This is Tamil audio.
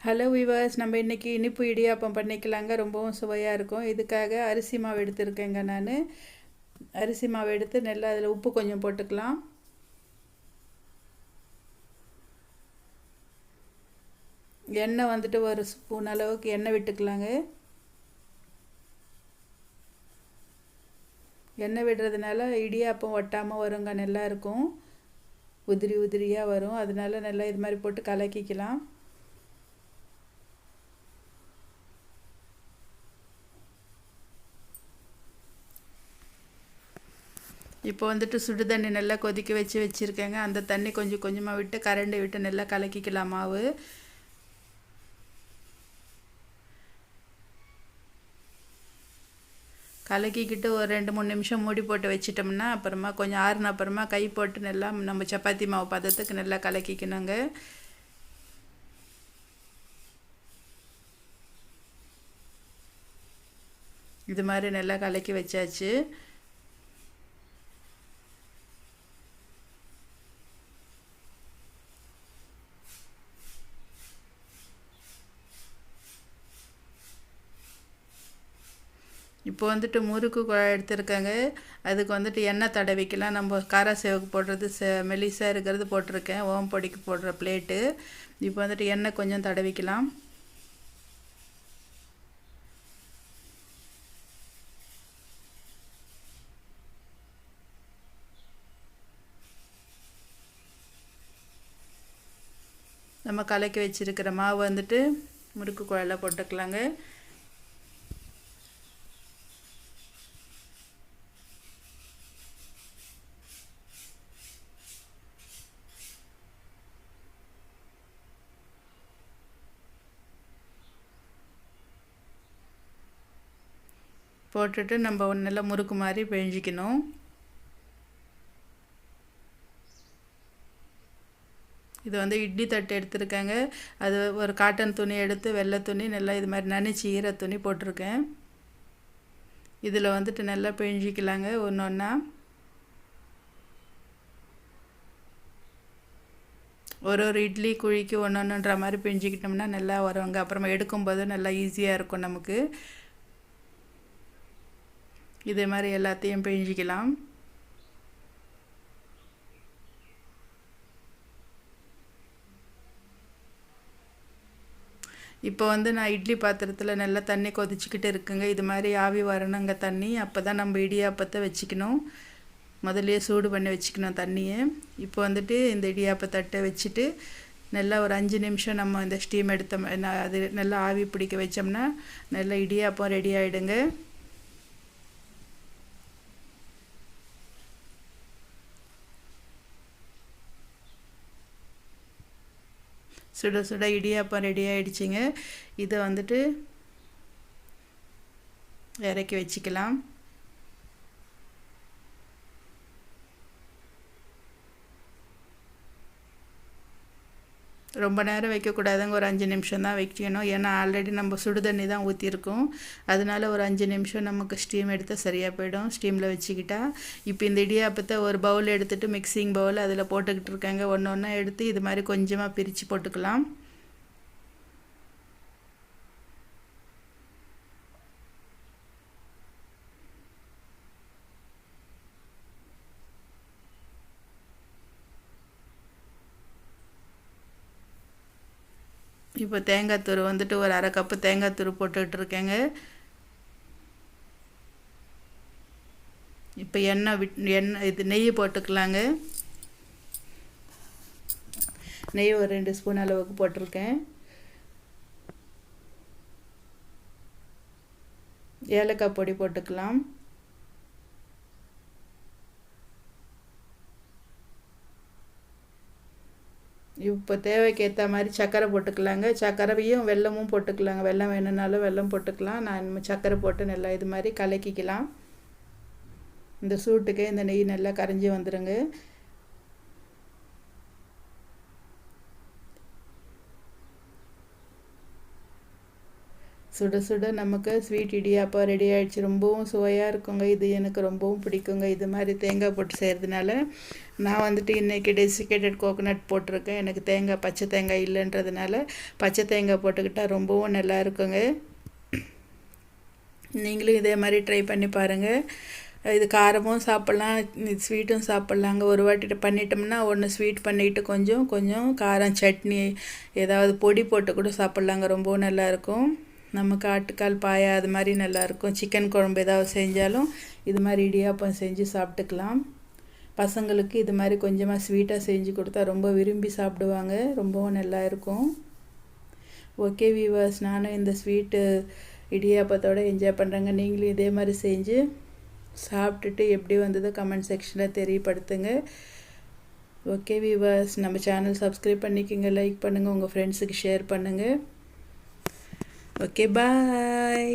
ஹலோ விவர்ஸ், நம்ம இன்றைக்கி இனிப்பு இடியாப்பம் பண்ணிக்கலாங்க. ரொம்பவும் சுவையாக இருக்கும். இதுக்காக அரிசி மாவு எடுத்துருக்கேங்க. நான் அரிசி மாவு எடுத்து நல்லா அதில் உப்பு கொஞ்சம் போட்டுக்கலாம். எண்ணெய் வந்துட்டு ஒரு ஸ்பூன் அளவுக்கு எண்ணெய் விட்டுக்கலாங்க. எண்ணெய் விடுறதுனால இடியாப்பம் ஒட்டாமல் வருங்க, நல்லா இருக்கும். உதிரி உதிரியாக வரும். அதனால நல்லா இது மாதிரி போட்டு கலக்கிக்கலாம். இப்போ வந்துட்டு சுடு தண்ணி நல்லா கொதிக்க வச்சுருக்கேங்க. அந்த தண்ணி கொஞ்சம் கொஞ்சமாக விட்டு கரண்டி விட்டு நல்லா கலக்கிக்கலாம் மாவு. கலக்கிக்கிட்டு ஒரு 2-3 நிமிஷம் மூடி போட்டு வச்சிட்டோம்னா அப்புறமா கொஞ்சம் ஆறுன அப்புறமா கை போட்டு நல்லா நம்ம சப்பாத்தி மாவு பதத்துக்கு நல்லா கலக்கிக்கணுங்க. இது மாதிரி நல்லா கலக்கி வச்சாச்சு. இப்போ வந்துட்டு முறுக்கு குழாய் எடுத்துருக்கேங்க. அதுக்கு வந்துட்டு எண்ணெய் தடவிக்கலாம். நம்ம கார சேவுக்கு போடுறது மெலிசாக இருக்கிறது போட்டிருக்கேன். ஓம் பொடிக்கு போடுற பிளேட்டு. இப்போ வந்துட்டு எண்ணெய் கொஞ்சம் தடவிக்கலாம். நம்ம கலக்கி வச்சுருக்கிற மாவு வந்துட்டு முறுக்கு குழாயில் போட்டுக்கலாங்க. போட்டுட்டு நம்ம நல்லா முறுக்கு மாதிரி பிழிஞ்சிக்கணும். இது வந்து இட்லி தட்டு எடுத்துருக்கேங்க. அது ஒரு காட்டன் துணி எடுத்து வெள்ளை துணி நல்லா இது மாதிரி நனைச்சி ஈர துணி போட்டிருக்கேன். இதில் வந்துட்டு நல்லா பிழிஞ்சிக்கலாங்க ஒன்று ஒன்றா. ஒரு இட்லி குழிக்கு ஒன்று ஒன்றுன்ற மாதிரி பிழிஞ்சிக்கிட்டோம்னா நல்லா வருவாங்க. அப்புறமா எடுக்கும்போது நல்லா ஈஸியாக இருக்கும் நமக்கு. இதே மாதிரி எல்லாத்தையும் பிழிஞ்சிக்கலாம். இப்போ வந்து நான் இட்லி பாத்திரத்தில் நல்லா தண்ணி கொதிச்சுக்கிட்டு இருக்குங்க. இது மாதிரி ஆவி வரணுங்க தண்ணி. அப்போ தான் நம்ம இடியாப்பத்தை வச்சுக்கணும். முதல்லையே சூடு பண்ணி வச்சுக்கணும் தண்ணியை. இப்போ வந்துட்டு இந்த இடியாப்பத்தட்டை வச்சுட்டு நல்லா ஒரு 5 நிமிஷம் நம்ம இந்த ஸ்டீம் எடுத்தோம், அது நல்லா ஆவி பிடிக்க வச்சோம்னா நல்லா இடியாப்பம் ரெடி ஆகிடுங்க. சுட சுட இடியாப்பம் ரெடி ஆகிடுச்சிங்க. இதை வந்துட்டு இறக்கி வச்சுக்கலாம். ரொம்ப நேரம் வைக்கக்கூடாதுங்க. ஒரு 5 நிமிஷம் தான் வைக்கணும். ஏன்னா ஆல்ரெடி நம்ம சுடு தண்ணி தான் ஊற்றிருக்கோம். அதனால ஒரு 5 நிமிஷம் நமக்கு ஸ்டீம் எடுத்தால் சரியாக போயிடும் ஸ்டீமில் வச்சுக்கிட்டா. இப்போ இந்த இடியாப்பத்தை ஒரு பவுல் எடுத்துகிட்டு மிக்சிங் பவுல் அதில் போட்டுக்கிட்டு இருக்காங்க. ஒன்று ஒன்றா எடுத்து இது மாதிரி கொஞ்சமாக பிரித்து போட்டுக்கலாம். இப்போ தேங்காய் தூள் வந்துட்டு ஒரு 1/2 கப்பு தேங்காய் தூள் போட்டுக்கிட்டு இருக்கேங்க. இப்போ எண்ணெய் இது நெய் போட்டுக்கலாங்க. நெய் ஒரு 2 ஸ்பூன் அளவுக்கு போட்டிருக்கேன். ஏலக்காய் பொடி போட்டுக்கலாம். இப்போ தேவைக்கு ஏற்ற மாதிரி சர்க்கரை போட்டுக்கலாங்க. சர்க்கரையும் வெல்லமும் போட்டுக்கலாங்க. வெல்லம் வேணும்னாலும் வெல்லம் போட்டுக்கலாம். நான் சர்க்கரை போட்டு நல்லா இது மாதிரி கலக்கிக்கலாம். இந்த சூட்டுக்கு இந்த நெய் நல்லா கரைஞ்சி வந்துடுங்க. சுட சுட நமக்கு ஸ்வீட் இடியாப்பம் ரெடி ஆகிடுச்சு. ரொம்பவும் சுவையாக இருக்குங்க. இது எனக்கு ரொம்பவும் பிடிக்குங்க. இது மாதிரி தேங்காய் போட்டு செய்கிறதுனால நான் வந்துட்டு இன்றைக்கி டெசிகேட்டட் கோகோனட் போட்டிருக்கேன். எனக்கு பச்சை தேங்காய் இல்லைன்றதுனால பச்சை தேங்காய் போட்டுக்கிட்டால் ரொம்பவும் நல்லா இருக்குங்க. நீங்களும் இதே மாதிரி ட்ரை பண்ணி பாருங்கள். இது காரமும் சாப்பிட்லாம், ஸ்வீட்டும் சாப்பிட்லாங்க. ஒரு வாட்டி பண்ணிட்டோம்னா ஒன்று ஸ்வீட் பண்ணிவிட்டு கொஞ்சம் கொஞ்சம் காரம் சட்னி ஏதாவது பொடி போட்டு கூட சாப்பிட்லாங்க. ரொம்பவும் நல்லாயிருக்கும். நமக்கு ஆட்டுக்கால் பாயா அது மாதிரி நல்லாயிருக்கும். சிக்கன் குழம்பு ஏதாவது செஞ்சாலும் இது மாதிரி இடியாப்பம் செஞ்சு சாப்பிட்டுக்கலாம். பசங்களுக்கு இது மாதிரி கொஞ்சமாக ஸ்வீட்டாக செஞ்சு கொடுத்தா ரொம்ப விரும்பி சாப்பிடுவாங்க. ரொம்பவும் நல்லா இருக்கும். ஓகே வீவர்ஸ், நானும் இந்த ஸ்வீட்டு இடியாப்பத்தோடு என்ஜாய் பண்ணுறேங்க. நீங்களும் இதே மாதிரி செஞ்சு சாப்பிட்டுட்டு எப்படி வந்ததோ கமெண்ட் செக்ஷனில் தெரியப்படுத்துங்க. ஓகே வீவர்ஸ், நம்ம சேனல் சப்ஸ்கிரைப் பண்ணிக்கோங்க, லைக் பண்ணுங்கள், உங்கள் ஃப்ரெண்ட்ஸுக்கு ஷேர் பண்ணுங்கள். ஓகே, பாய்.